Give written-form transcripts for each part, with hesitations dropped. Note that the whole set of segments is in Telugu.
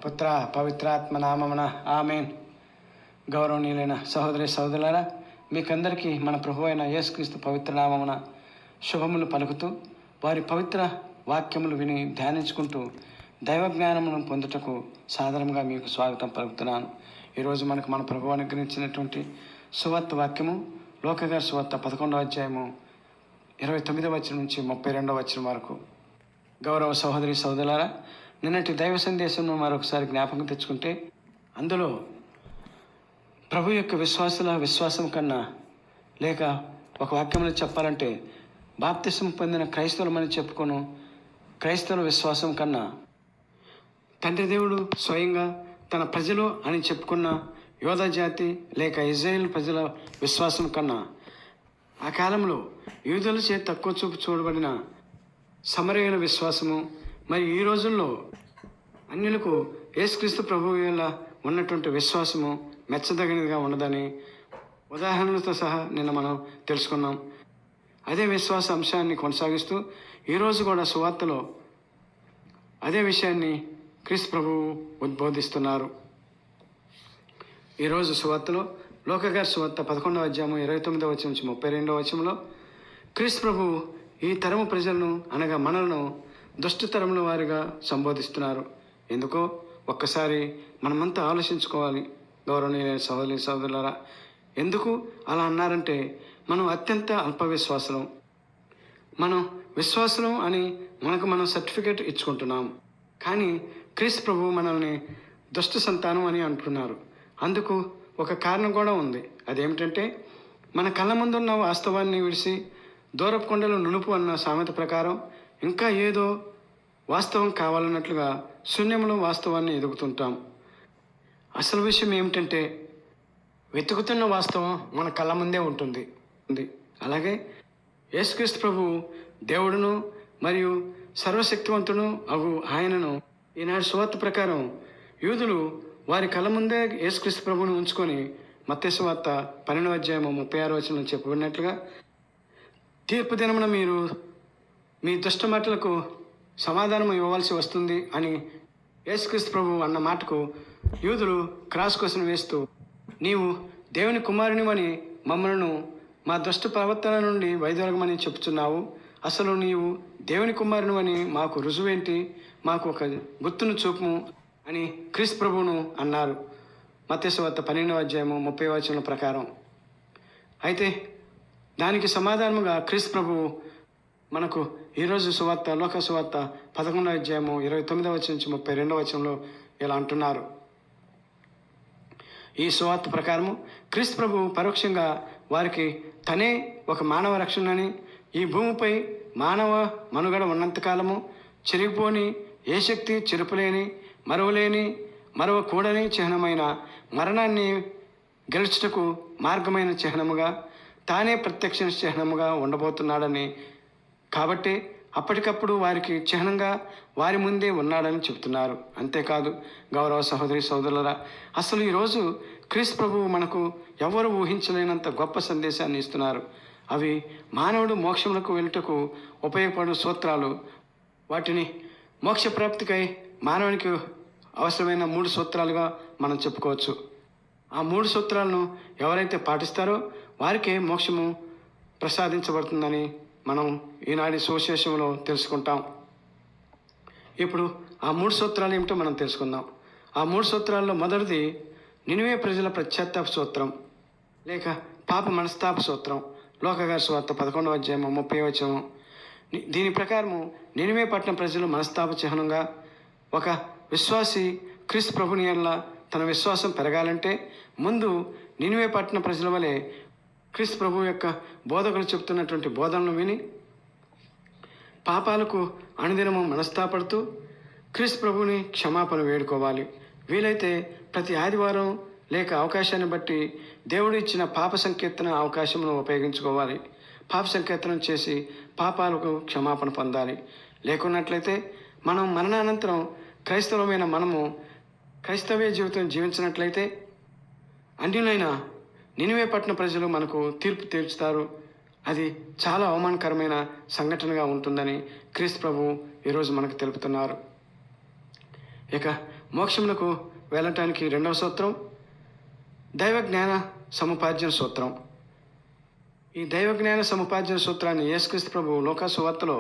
పుత్ర పవిత్రాత్మ నామమున ఆమేన్. గౌరవనీయులైన సహోదరి సహోదరులారా, మీకందరికీ మన ప్రభు అయిన యేసుక్రీస్తు పవిత్ర నామమున శుభములు పలుకుతూ, వారి పవిత్ర వాక్యములు విని ధ్యానించుకుంటూ దైవజ్ఞానమును పొందుటకు సాధారణంగా మీకు స్వాగతం పలుకుతున్నాను. ఈరోజు మనకు మన ప్రభు అనుగ్రహించినటువంటి సువార్త వాక్యము లోకగారి సువార్త 11వ అధ్యాయము 29వ వచనం నుంచి 32వ వచనం వరకు. గౌరవ సహోదరి సహోదరులారా, నిన్నటి దైవ సందేశంను మరొకసారి జ్ఞాపకం తెచ్చుకుంటే, అందులో ప్రభు యొక్క విశ్వాసుల విశ్వాసం కన్నా, లేక ఒక వాక్యంలో చెప్పాలంటే బాప్తిసం పొందిన క్రైస్తవులమని చెప్పుకొను క్రైస్తవుల విశ్వాసం కన్నా, తండ్రి దేవుడు స్వయంగా తన ప్రజలు అని చెప్పుకున్న యోధా జాతి లేక ఇజ్రాయేల్ ప్రజల విశ్వాసం కన్నా, ఆ కాలంలో యూదుల చే తక్కువ చూపు చూడబడిన సమరయుల విశ్వాసము, మరి ఈ రోజుల్లో అన్యులకు యేసుక్రీస్తు ప్రభువు వల్ల ఉన్నటువంటి విశ్వాసము మెచ్చదగినదిగా ఉండదని ఉదాహరణలతో సహా నిన్న మనం తెలుసుకున్నాం. అదే విశ్వాస అంశాన్ని కొనసాగిస్తూ ఈరోజు కూడా సువార్తలో అదే విషయాన్ని క్రీస్తు ప్రభువు ఉద్బోధిస్తున్నారు. ఈరోజు సువార్తలో లోకగారి సువార్త 11వ అధ్యాయము 29వ వచనం నుంచి 32వ వచనంలో క్రీస్తు ప్రభువు ఈ తరము ప్రజలను అనగా మనలను దుష్టతరముల వారిగా సంబోధిస్తున్నారు. ఎందుకో ఒక్కసారి మనమంతా ఆలోచించుకోవాలి. గౌరవనీయులైన సహోదరి సహోదరులారా, ఎందుకు అలా అన్నారంటే, మనం అత్యంత అల్ప విశ్వాసులం. మనం విశ్వాసులం అని మనం సర్టిఫికేట్ ఇచ్చుకుంటున్నాం. కానీ క్రీస్తు ప్రభువు మనల్ని దుష్ట సంతానం అని అంటున్నారు. అందుకు ఒక కారణం కూడా ఉంది. అదేమిటంటే, మన కళ్ళ ముందున్న వాస్తవాన్ని విడిచి దూరపు కొండలు నునుపు అన్న సామెత ప్రకారం ఇంకా ఏదో వాస్తవం కావాలన్నట్లుగా శూన్యంలో వాస్తవాన్ని ఎదుగుతుంటాం. అసలు విషయం ఏమిటంటే, వెతుకుతున్న వాస్తవం మన కళ్ళ ముందే ఉంటుంది. అలాగే యేసుక్రీస్తు ప్రభువు దేవుడును మరియు సర్వశక్తివంతుడు అగు ఆయనను ఈనాడు సువార్త ప్రకారం యూదులు వారి కళ్ళ ముందే యేసుక్రీస్తు ప్రభువును ఉంచుకొని మత్తయి సువార్త 12వ అధ్యాయము 36వ వచనంలో చెప్పబడినట్లుగా, తీర్పు దినమున మీరు మీ దుష్ట మాటలకు సమాధానం ఇవ్వవలసి వస్తుంది అని యేసుక్రీస్తు ప్రభువు అన్న మాటకు యూదులు క్రాస్ క్వశ్చన్ వేస్తూ, నీవు దేవుని కుమారునివని మమ్మలను మా దుష్ట ప్రవర్తన నుండి వైదొలగమని చెప్తున్నావు. అసలు నీవు దేవుని కుమారునివని మాకు రుజువేంటి? మాకు ఒక గుర్తును చూపుము అని క్రీస్తు ప్రభువును అన్నారు. మత్తయి సువార్త 12వ అధ్యాయము 30వ వచనం ప్రకారం. అయితే దానికి సమాధానముగా క్రీస్తు ప్రభువు మనకు ఈరోజు సువార్త లోక సువార్త 11వ అధ్యాయము 29వ వచనం నుంచి 32వ వచనంలో ఇలా అంటున్నారు. ఈ సువార్త ప్రకారము క్రీస్తు ప్రభువు పరోక్షంగా వారికి తనే ఒక మానవ రక్షణని, ఈ భూమిపై మానవ మనుగడ ఉన్నంతకాలము చెరిగిపోని, ఏ శక్తి చెరుపులేని, మరువలేని, మరువకూడని చిహ్నమైన మరణాన్ని గెలుచుటకు మార్గమైన చిహ్నముగా, తానే ప్రత్యక్ష చిహ్నముగా ఉండబోతున్నాడని, కాబట్టి అప్పటికప్పుడు వారికి చిహ్నంగా వారి ముందే ఉన్నాడని చెప్తున్నారు. అంతేకాదు గౌరవ సహోదరి సహోదరులరా, అసలు ఈరోజు క్రీస్తు ప్రభువు మనకు ఎవరు ఊహించలేనంత గొప్ప సందేశాన్ని ఇస్తున్నారు. అవి మానవుడు మోక్షములకు వెళ్ళుటకు ఉపయోగపడు సూత్రాలు. వాటిని మోక్ష ప్రాప్తికై మానవునికి అవసరమైన 3 సూత్రాలుగా మనం చెప్పుకోవచ్చు. ఆ 3 సూత్రాలను ఎవరైతే పాటిస్తారో వారికే మోక్షము ప్రసాదించబడుతుందని మనం ఈనాటి సువిశేషంలో తెలుసుకుంటాం. ఇప్పుడు ఆ 3 సూత్రాలు ఏమిటో మనం తెలుసుకుందాం. ఆ 3 సూత్రాల్లో మొదటిది నినివే ప్రజల పశ్చాత్తాప సూత్రం లేక పాప మనస్తాప సూత్రం. లోకగారి సువార్త 11వ అధ్యాయము 30వ వచనం. దీని ప్రకారము నినివే పట్టణ ప్రజలు మనస్తాప చిహ్నంగా, ఒక విశ్వాసి క్రీస్తు ప్రభుని యందు తన విశ్వాసం పెరగాలంటే ముందు నినివే పట్టణ ప్రజల వలె క్రీస్తు ప్రభు యొక్క బోధకులు చెప్తున్నటువంటి బోధనలు విని పాపాలకు అనుదినము మనస్తాపడుతూ క్రీస్తు ప్రభుని క్షమాపణ వేడుకోవాలి. వీలైతే ప్రతి ఆదివారం లేక అవకాశాన్ని బట్టి దేవుడు ఇచ్చిన పాప సంకీర్తన అవకాశమును ఉపయోగించుకోవాలి. పాప సంకీర్తనం చేసి పాపాలకు క్షమాపణ పొందాలి. లేకున్నట్లయితే మనం మరణానంతరం క్రైస్తవమైన మనము క్రైస్తవ జీవితం జీవించినట్లయితే అన్యులైన నినివే పట్టణ ప్రజలు మనకు తీర్పు తీర్చుతారు. అది చాలా అవమానకరమైన సంఘటనగా ఉంటుందని క్రీస్తు ప్రభువు ఈరోజు మనకు తెలుపుతున్నారు. ఇక మోక్షమునకు వెళ్ళటానికి రెండవ సూత్రం దైవ జ్ఞాన సముపార్జన సూత్రం. ఈ దైవ జ్ఞాన సముపార్జన సూత్రాన్ని యేసుక్రీస్తు ప్రభు లూకా సువార్తలో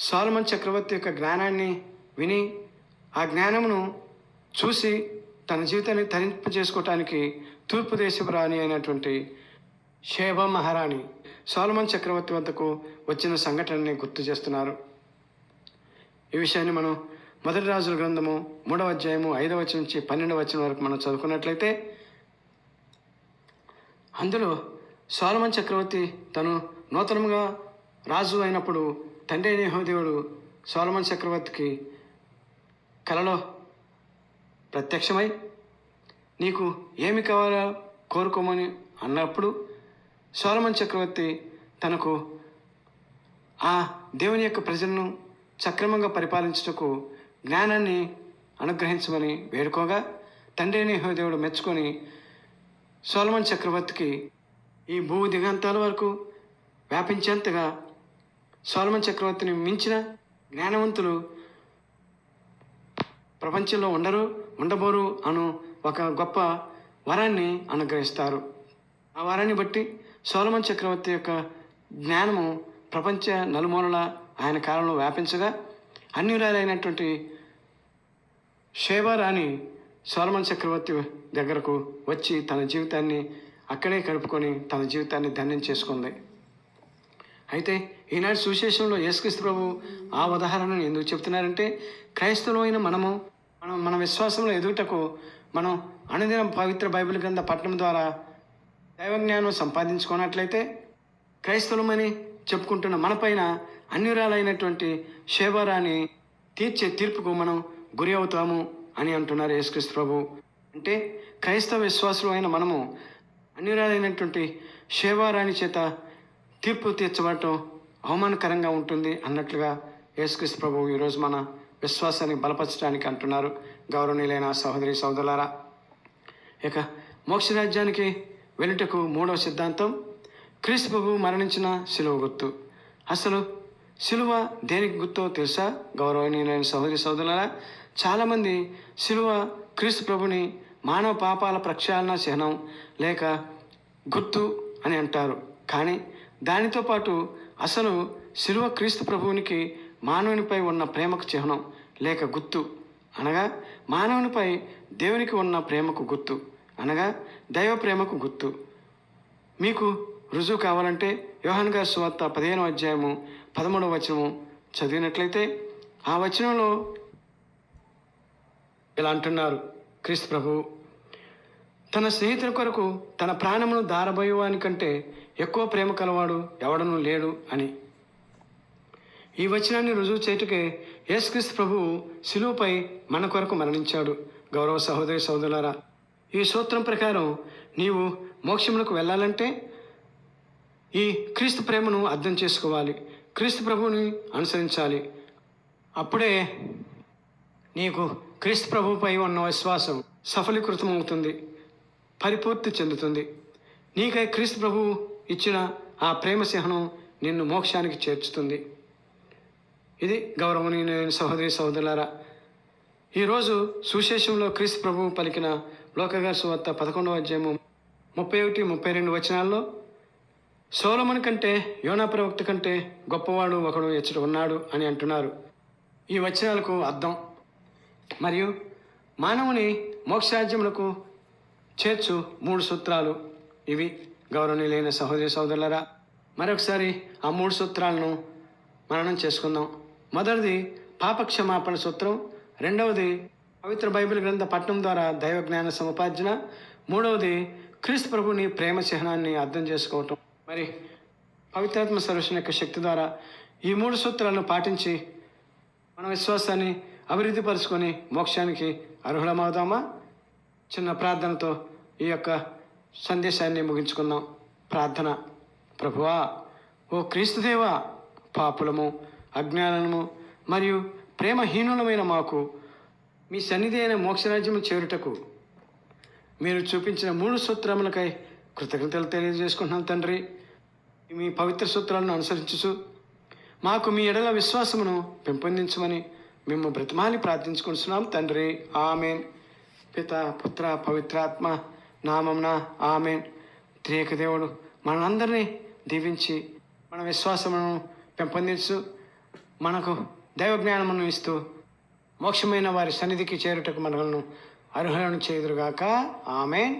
సొలొమోను చక్రవర్తి యొక్క జ్ఞానాన్ని విని ఆ జ్ఞానమును చూసి తన జీవితాన్ని తరింపజేసుకోవటానికి తూర్పు దేశపు రాణి అయినటువంటి షేబ మహారాణి సొలొమోను చక్రవర్తి వద్దకు వచ్చిన సంఘటనని గుర్తు చేస్తున్నారు. ఈ విషయాన్ని మనం మొదటి రాజుల గ్రంథము 3వ అధ్యాయము 5వ వచనం నుంచి 12వ వచనం వరకు మనం చదువుకున్నట్లయితే అందులో సొలొమోను చక్రవర్తి తను నూతనంగా రాజు అయినప్పుడు తండ్రి అయిన యెహోవా సొలొమోను చక్రవర్తికి కలలో ప్రత్యక్షమై నీకు ఏమి కావాలో కోరుకోమని అన్నప్పుడు సొలొమోను చక్రవర్తి తనకు ఆ దేవుని యొక్క ప్రజలను సక్రమంగా పరిపాలించుటకు జ్ఞానాన్ని అనుగ్రహించమని వేడుకోగా తండ్రి అయిన యెహోవా మెచ్చుకొని సొలొమోను చక్రవర్తికి ఈ భూ దిగంతాల వరకు వ్యాపించేంతగా సొలొమోను చక్రవర్తిని మించిన జ్ఞానవంతులు ప్రపంచంలో ఉండబోరు అను ఒక గొప్ప వరాన్ని అనుగ్రహిస్తారు. ఆ వరాన్ని బట్టి సొలొమోను చక్రవర్తి యొక్క జ్ఞానము ప్రపంచ నలుమూలల ఆయన కాలంలో వ్యాపించగా అన్యురాలైనటువంటి షేబ రాణి సొలొమోను చక్రవర్తి దగ్గరకు వచ్చి తన జీవితాన్ని అక్కడే గడుపుకొని తన జీవితాన్ని ధన్యం చేసుకుంది. అయితే ఈనాడు సువిశేషంలో యేసుక్రీస్తు ప్రభు ఆ ఉదాహరణను ఎందుకు చెప్తున్నారంటే క్రైస్తవులైన మన విశ్వాసంలో ఎదుగుటకు మనం అనుదినం పవిత్ర బైబిల్ గ్రంథ పఠనం ద్వారా దైవజ్ఞానం సంపాదించుకున్నట్లయితే క్రైస్తవులమని చెప్పుకుంటున్న మనపైన అన్యురాలైనటువంటి షేబరాని తీర్చే తీర్పుకు మనం గురి అవుతాము అని అంటున్నారు యేసుక్రీస్తు ప్రభు. అంటే క్రైస్తవ విశ్వాసులు అయిన మనము అన్యురాలైనటువంటి షేబరాని చేత తీర్పు తీర్చబడటం అవమానకరంగా ఉంటుంది అన్నట్లుగా యేసుక్రీస్తు ప్రభు ఈరోజు మన విశ్వాసాన్ని బలపరచడానికి అంటున్నారు. గౌరవనీయులైన సహోదరి సహోదరులారా, ఇక మోక్షరాజ్యానికి వెళ్ళుటకు 3వ సిద్ధాంతం క్రీస్తు ప్రభు మరణించిన శిలువ గుర్తు. అసలు శిలువ దేనికి గుర్తో తెలుసా? గౌరవనీయులైన సహోదరి సహోదరులారా, చాలామంది శిలువ క్రీస్తు ప్రభుని మానవ పాపాల ప్రక్షాళన చిహ్నం లేక గుర్తు అని అంటారు. కానీ దానితో పాటు అసలు శిలువ క్రీస్తు ప్రభువునికి మానవునిపై ఉన్న ప్రేమకు చిహ్నం లేక గుర్తు, అనగా మానవునిపై దేవునికి ఉన్న ప్రేమకు గుర్తు, అనగా దైవ ప్రేమకు గుర్తు. మీకు రుజువు కావాలంటే యోహాను గారి సువార్త 15వ అధ్యాయము 13వ వచనము చదివినట్లయితే ఆ వచనంలో ఇలా అంటున్నారు క్రీస్తు ప్రభువు, తన స్నేహితుల కొరకు తన ప్రాణమును దారబోయేవానికంటే ఎక్కువ ప్రేమ కలవాడు ఎవడనూ లేడు అని. ఈ వచనాన్ని రుజువు చేయుటకే యేసుక్రీస్తు ప్రభువు శిలువపై మన కొరకు మరణించాడు. గౌరవ సహోదరి సహోదరులారా, ఈ సూత్రం ప్రకారం నీవు మోక్షమునకు వెళ్ళాలంటే ఈ క్రీస్తు ప్రేమను అర్థం చేసుకోవాలి, క్రీస్తు ప్రభువుని అనుసరించాలి. అప్పుడే నీకు క్రీస్తు ప్రభువుపై ఉన్న విశ్వాసం సఫలీకృతం అవుతుంది, పరిపూర్తి చెందుతుంది. నీకై క్రీస్తు ప్రభువు ఇచ్చిన ఆ ప్రేమ చిహ్నం నిన్ను మోక్షానికి చేర్చుతుంది. ఇది గౌరవనీయులైన సహోదరి సహోదరులారా, ఈరోజు సువిశేషంలో క్రీస్తు ప్రభువు పలికిన లూకా గారి సువార్త 11వ అధ్యాయము 31, 32 వచనాల్లో సొలొమోను కంటే యోనా ప్రవక్త కంటే గొప్పవాడు ఒకడు ఎచ్చట ఉన్నాడు అని అంటున్నారు. ఈ వచనాలకు అర్థం మరియు మానవుని మోక్షరాజ్యములకు చేర్చు 3 సూత్రాలు ఇవి. గౌరవనీయులైన సహోదరి సహోదరులారా, మరొకసారి ఆ 3 సూత్రాలను మననం చేసుకుందాం. మొదటిది పాపక్షమాపణ సూత్రం, రెండవది పవిత్ర బైబిల్ గ్రంథ పఠనం ద్వారా దైవ జ్ఞాన సముపార్జన, మూడవది క్రీస్తు ప్రభుని ప్రేమ చిహ్నాన్ని అర్థం చేసుకోవటం. మరి పవిత్రాత్మ సర్వేశ్వరుని యొక్క శక్తి ద్వారా ఈ 3 సూత్రాలను పాటించి మన విశ్వాసాన్ని అభివృద్ధి పరుచుకొని మోక్షానికి అర్హులమవుదామా? చిన్న ప్రార్థనతో ఈ యొక్క సందేశాన్ని ముగించుకుందాం. ప్రార్థన. ప్రభువా, ఓ క్రీస్తుదేవా, పాపులము, అజ్ఞానము మరియు ప్రేమహీనులమైన మాకు మీ సన్నిధి అయిన మోక్షరాజ్యము చేరుటకు మీరు చూపించిన 3 సూత్రములకై కృతజ్ఞతలు తెలియజేసుకుంటున్నాం తండ్రి. మీ పవిత్ర సూత్రాలను అనుసరించుచు మాకు మీ ఎడల విశ్వాసమును పెంపొందించమని మేము బ్రతిమాలి ప్రార్థించుకుంటున్నాం తండ్రి. ఆమెన్. పిత పుత్ర పవిత్రాత్మ నామమున ఆమెన్. త్రియేక దేవుడు మనందరినీ దీవించి మన విశ్వాసమును పెంపొందించు, మనకు దైవ జ్ఞానమును ఇస్తూ మోక్షమైన వారి సన్నిధికి చేరుటకు మనలను అర్హులను చేయుదురుగాక. ఆమెన్.